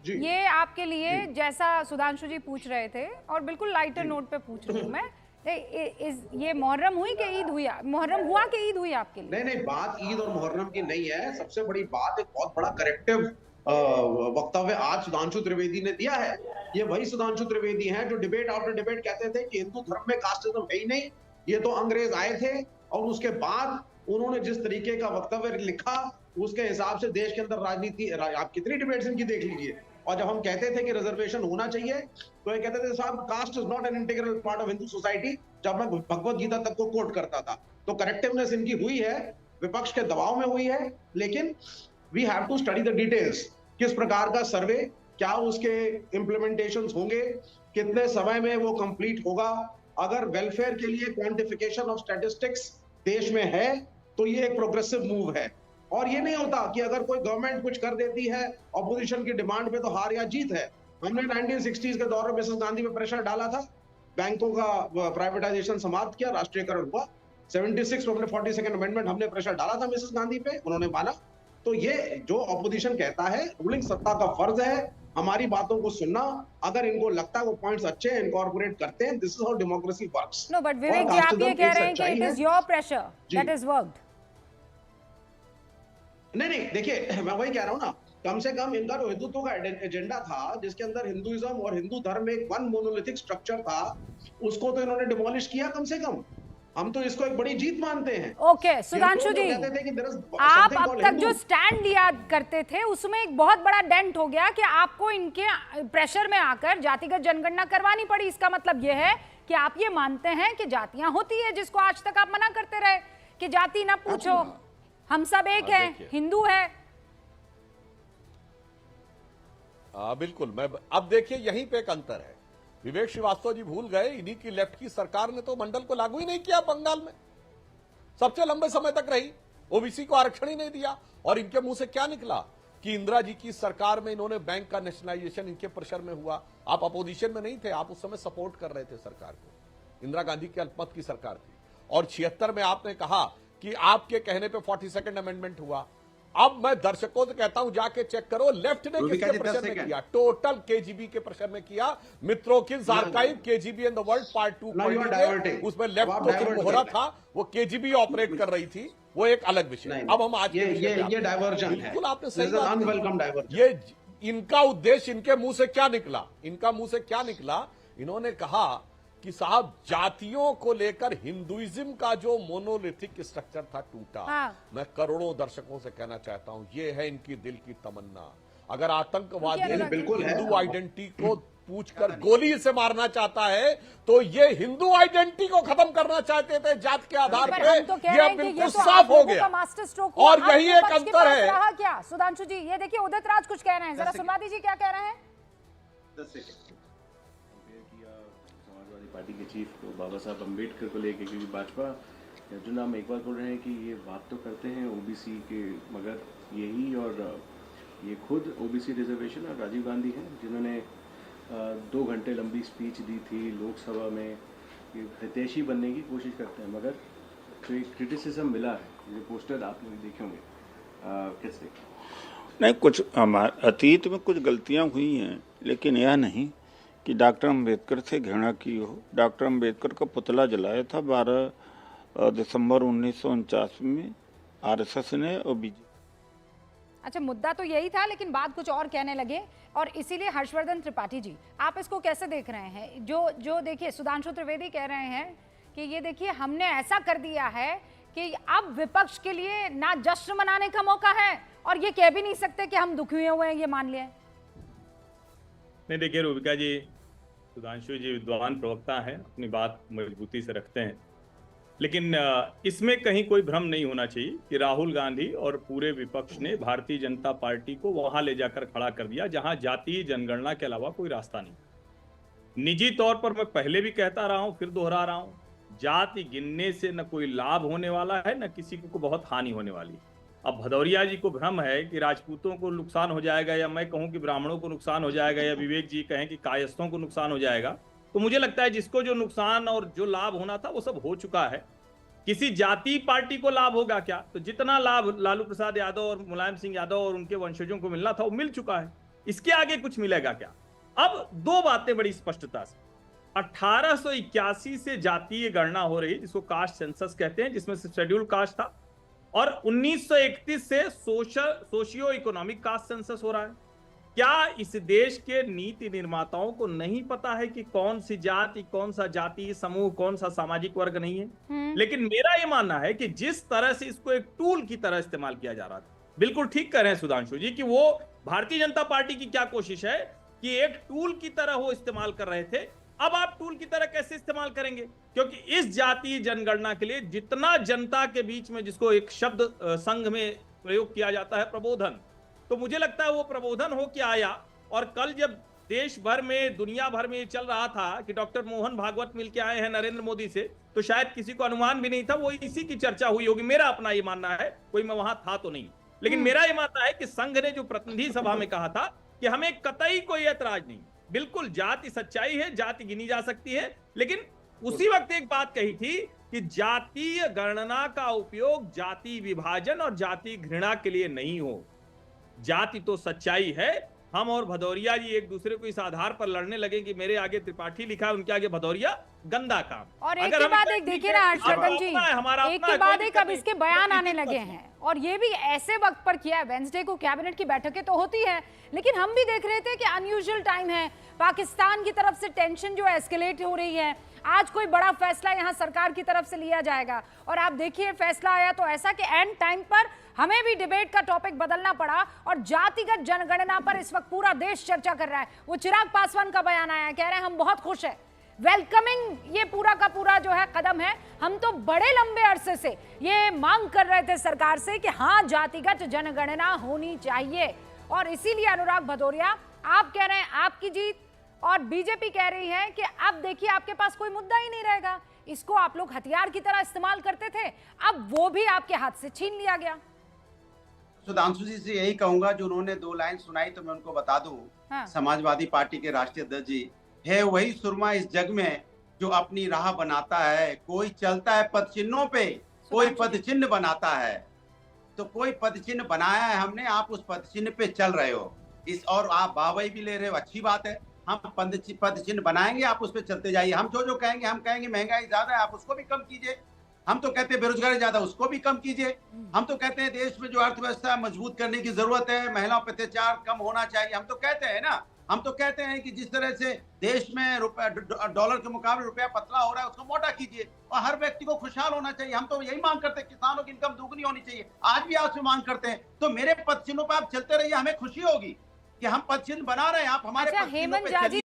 ये आपके लिए जैसा सुधांशु जी पूछ रहे थे और बिल्कुल लाइटर नोट पे पूछ रही हूँ मैं, ये मुहर्रम हुई कि ईद हुई, मुहर्रम हुआ कि ईद हुई आपके लिए? नहीं नहीं, बात ईद और मुहर्रम की नहीं है। सबसे बड़ी बात, एक बहुत बड़ा करेक्टिव वक्तव्य आज सुधांशु त्रिवेदी ने दिया है। ये वही सुधांशु त्रिवेदी हैं जो डिबेट आफ्टर डिबेट कहते थे कि हिंदू धर्म में कास्टिज्म है ही नहीं, ये तो अंग्रेज आए थे। और उसके बाद उन्होंने जिस तरीके का वक्तव्य लिखा, उसके हिसाब से देश के अंदर राजनीति, आप कितनी डिबेट्स इनकी देख लीजिए। और जब हम कहते थे कि रिजर्वेशन होना चाहिए, तो ये कहते थे साहब caste is not an integral part of Hindu society, जब मैं भगवत गीता तक को कोट करता था। तो करेक्टिवनेस इनकी हुई है, विपक्ष के दबाव में हुई है, लेकिन we have to study the details. किस प्रकार का सर्वे, क्या उसके इंप्लीमेंटेशंस होंगे, कितने समय में वो कंप्लीट होगा। अगर वेलफेयर के लिए क्वांटिफिकेशन ऑफ स्टैटिस्टिक्स देश में है, तो ये एक प्रोग्रेसिव मूव है। और ये नहीं होता कि अगर कोई गवर्नमेंट कुछ कर देती है ऑपोजिशन की डिमांड पे तो हार या जीत है। हमने 1960s के दौर में मिसेस गांधी पे प्रेशर डाला था, बैंकों का प्राइवेटाइजेशन समाप्त किया, राष्ट्रीयकरण हुआ। 76 में हमने 42nd अमेंडमेंट हमने प्रेशर डाला था मिसेस गांधी पे, उन्होंने माना। तो ये जो ऑपोजिशन कहता है, रूलिंग सत्ता का फर्ज है हमारी बातों को सुनना। अगर इनको लगता है वो पॉइंट्स अच्छे हैं, इनकॉर्पोरेट करते हैं, this is how democracy works. No, but Vivek ji, आप ये कह रहे हैं कि it is your pressure that is worked. नहीं नहीं, देखिए मैं वही कह रहा हूं ना, कम से कम इनका जो हिंदुत्व का एजेंडा था, जिसके अंदर हिंदुइज्म और हिंदू धर्म में एक वन मोनोलिथिक स्ट्रक्चर था, उसको तो इन्होंने डिमोलिश किया। कम से कम हम तो इसको एक बड़ी जीत मानते हैं। ओके सुधांशु जी, आप अब तक जो स्टैंड लिया करते थे उसमें एक बहुत बड़ा डेंट हो गया कि आपको इनके प्रेशर में आकर जातिगत जनगणना करवानी पड़ी। इसका मतलब यह है कि आप ये मानते हैं कि जातियां होती है, जिसको आज तक आप मना करते रहे कि जाति ना पूछो, हम सब एक हैं, हिंदू है। बिल्कुल। मैं अब देखिए यहीं पे एक अंतर है, विवेक श्रीवास्तव जी भूल गए, इन्हीं की लेफ्ट की सरकार ने तो मंडल को लागू ही नहीं किया बंगाल में, सबसे लंबे समय तक रही, ओबीसी को आरक्षण ही नहीं दिया। और इनके मुंह से क्या निकला कि इंदिरा जी की सरकार में इन्होंने बैंक का नेशनलाइजेशन इनके प्रेशर में हुआ। आप अपोजिशन में नहीं थे, आप उस समय सपोर्ट कर रहे थे सरकार को, इंदिरा गांधी की अल्पमत की सरकार थी। और 76 में आपने कहा कि आपके कहने पे 42nd अमेंडमेंट हुआ। अब मैं दर्शकों से कहता हूं जाके चेक करो, लेफ्ट ने किसके प्रेशर में किया? टोटल केजीबी के प्रेशर में किया। मित्रों की archive KGB in the world part 2 उसमें लेफ्ट जो मोहरा था वो केजीबी ऑपरेट कर रही थी, वो एक अलग विषय। अब हम आज ये डाइवर्जन है, बिल्कुल आपने सही बात अनवेलकम डाइवर्जन। ये इनका उद्देश्य, इनके मुंह से क्या निकला? इनका मुंह से क्या निकला? इन्होंने कहा कि साहब जातियों को लेकर हिंदुइज्म का जो मोनोलिथिक स्ट्रक्चर था टूटा। मैं करोड़ों दर्शकों से कहना चाहता हूं, ये है इनकी दिल की तमन्ना। अगर आतंकवादी हिंदू आइडेंटिटी को पूछकर गोली से मारना चाहता है तो ये हिंदू आइडेंटिटी को खत्म करना चाहते थे जात के आधार पर। ये बिल्कुल साफ हो गया। और यही एक अंतर है। क्या सुधांशु जी, ये देखिए उदित राज कुछ कह रहे हैं, जरा सुनवा दीजिए क्या कह रहे हैं। पार्टी के चीफ को बाबा साहब अम्बेडकर को लेके, क्योंकि भाजपा अर्जुन हम एक बार बोल रहे हैं कि ये बात तो करते हैं ओबीसी के, मगर यही और ये खुद ओबीसी रिजर्वेशन और राजीव गांधी हैं जिन्होंने 2 घंटे लंबी स्पीच दी थी लोकसभा में, ये हितैषी बनने की कोशिश करते हैं। मगर जो एक क्रिटिसिज्म मिला है, ये पोस्टर आप लोग देखे होंगे, कैसे नहीं, कुछ हमारे अतीत में कुछ गलतियाँ हुई हैं, लेकिन यह नहीं कि डॉक्टर अम्बेडकर से घृणा की हो। डॉक्टर अम्बेडकर का पुतला जलाया था 12 दिसंबर 1949 में आरएसएस ने और बीजेपी। अच्छा, मुद्दा तो यही था, लेकिन बात कुछ और कहने लगे, और इसीलिए हर्षवर्धन त्रिपाठी जी, आप इसको कैसे देख रहे हैं? जो देखिए सुधांशु त्रिवेदी कह रहे हैं कि ये देखिए हमने ऐसा कर दिया है कि अब विपक्ष के लिए ना जश्न मनाने का मौका है, और ये कह भी नहीं सकते कि हम दुखी हुए हैं, ये मान लिया। नहीं देखिए रूबिका जी, सुधांशु जी विद्वान प्रवक्ता हैं, अपनी बात मजबूती से रखते हैं, लेकिन इसमें कहीं कोई भ्रम नहीं होना चाहिए कि राहुल गांधी और पूरे विपक्ष ने भारतीय जनता पार्टी को वहां ले जाकर खड़ा कर दिया जहां जातीय जनगणना के अलावा कोई रास्ता नहीं। निजी तौर पर मैं पहले भी कहता रहा हूं, फिर दोहरा रहा हूं, जाति गिनने से न कोई लाभ होने वाला है, न किसी को बहुत हानि होने वाली है। अब भदौरिया जी को भ्रम है कि राजपूतों को नुकसान हो जाएगा, या मैं कहूं कि ब्राह्मणों को नुकसान हो जाएगा, या विवेक जी कहें कि कायस्थों को नुकसान हो जाएगा, तो मुझे लगता है जिसको जो नुकसान और जो लाभ होना था वो सब हो चुका है। किसी जाति पार्टी को लाभ होगा क्या? तो जितना लाभ लालू प्रसाद यादव और मुलायम सिंह यादव और उनके वंशजों को मिलना था वो मिल चुका है। इसके आगे कुछ मिलेगा क्या? अब दो बातें बड़ी स्पष्टता से, 1881 से जातीय गणना हो रही, जिसको कास्ट सेंसस कहते हैं, जिसमें से शेड्यूल कास्ट था, और 1931 से सोशियो इकोनॉमिक कास्ट सेंसस हो रहा है। क्या इस देश के नीति निर्माताओं को नहीं पता है कि कौन सी जाति, कौन सा जातीय समूह, कौन सा सामाजिक वर्ग नहीं है? लेकिन मेरा यह मानना है कि जिस तरह से इसको एक टूल की तरह इस्तेमाल किया जा रहा था, बिल्कुल ठीक कह रहे हैं सुधांशु जी कि वो भारतीय जनता पार्टी की क्या कोशिश है कि एक टूल की तरह वो इस्तेमाल कर रहे थे। अब आप टूल की तरह कैसे इस्तेमाल करेंगे? क्योंकि इस जातीय जनगणना के लिए जितना जनता के बीच में, जिसको एक शब्द संघ में प्रयोग किया जाता है, प्रबोधन, तो मुझे लगता है वो प्रबोधन हो के आया। और कल जब देश भर में, दुनिया भर में चल रहा था कि डॉक्टर मोहन भागवत मिलके आए हैं नरेंद्र मोदी से, तो शायद किसी को अनुमान भी नहीं था, वो इसी की चर्चा हुई होगी। मेरा अपना ये मानना है, कोई मैं वहां था तो नहीं, लेकिन मेरा ये मानना है कि संघ ने जो प्रतिनिधि सभा में कहा था कि हमें कतई कोई ऐतराज नहीं, बिल्कुल जाति सच्चाई है, जाति गिनी जा सकती है, लेकिन उसी वक्त एक बात कही थी कि जातीय गणना का उपयोग जाति विभाजन और जाति घृणा के लिए नहीं हो। जाति तो सच्चाई है। हम और भदौरिया जी एक दूसरे को इस आधार पर लड़ने लगे कि मेरे आगे त्रिपाठी लिखा है, उनके आगे भदौरिया, गंदा काम। और एक के बाद एक देखिए ना हर्षवर्धन जी, एक के बाद एक अब इसके बयान आने लगे हैं, और ये भी ऐसे वक्त पर किया है। वेडनेसडे को कैबिनेट की बैठकें तो होती है, लेकिन हम भी देख रहे थे कि अनयूजुअल टाइम है, पाकिस्तान की तरफ से टेंशन जो एस्केलेट हो रही है। आज कोई बड़ा फैसला यहाँ सरकार की तरफ से लिया जाएगा, और आप देखिए फैसला आया तो ऐसा कि एंड टाइम पर हमें भी डिबेट का टॉपिक बदलना पड़ा, और जातिगत जनगणना पर इस वक्त पूरा देश चर्चा कर रहा है। वो चिराग पासवान का बयान आया, कह रहे हैं हम बहुत खुश हैं, वेलकमिंग ये पूरा का पूरा जो है कदम है। हम तो बड़े लंबे अरसे से ये मांग कर रहे थे सरकार से कि हाँ जातिगत जनगणना होनी चाहिए, और इसीलिए अनुराग भदौरिया आप कह रहे हैं आपकी जीत, और बीजेपी कह रही है कि अब देखिए आपके पास कोई मुद्दा ही नहीं रहेगा। इसको आप लोग हथियार की तरह इस्तेमाल करते थे, अब वो भी आपके हाथ से छीन लिया गया। सुधांशु जी से यही कहूंगा, जो उन्होंने 2 लाइन सुनाई तो मैं उनको बता दूं। हाँ। समाजवादी पार्टी के राष्ट्रीय अध्यक्ष जी, है वही सुरमा इस जग में जो अपनी राह बनाता है। कोई चलता है पद चिन्हों पे, कोई पद चिन्ह बनाता है। तो कोई पद चिन्ह बनाया है हमने, आप उस पद चिन्ह पे चल रहे हो इस, और आप वाहवाही भी ले रहे हो, अच्छी बात है। हम पद चिन्ह बनाएंगे, आप उस पे चलते जाइए। हम जो कहेंगे, हम कहेंगे महंगाई ज्यादा है, आप उसको भी कम कीजिए। हम तो कहते हैं बेरोजगारी ज्यादा, उसको भी कम कीजिए। हम तो कहते हैं देश में जो अर्थव्यवस्था मजबूत करने की जरूरत है, महिलाओं पर अत्याचार कम होना चाहिए। हम तो कहते हैं ना, हम तो कहते हैं कि जिस तरह से देश में डॉलर के मुकाबले रुपया पतला हो रहा है, उसको मोटा कीजिए, और हर व्यक्ति को खुशहाल होना चाहिए। हम तो यही मांग करते हैं, किसानों की इनकम दुगनी होनी चाहिए, आज भी आपसे मांग करते हैं। तो मेरे पद चिन्हों पर आप चलते रहिए, हमें खुशी होगी कि हम पद चिन्ह बना रहे हैं, आप हमारे पद चिन्हों पे चलिए।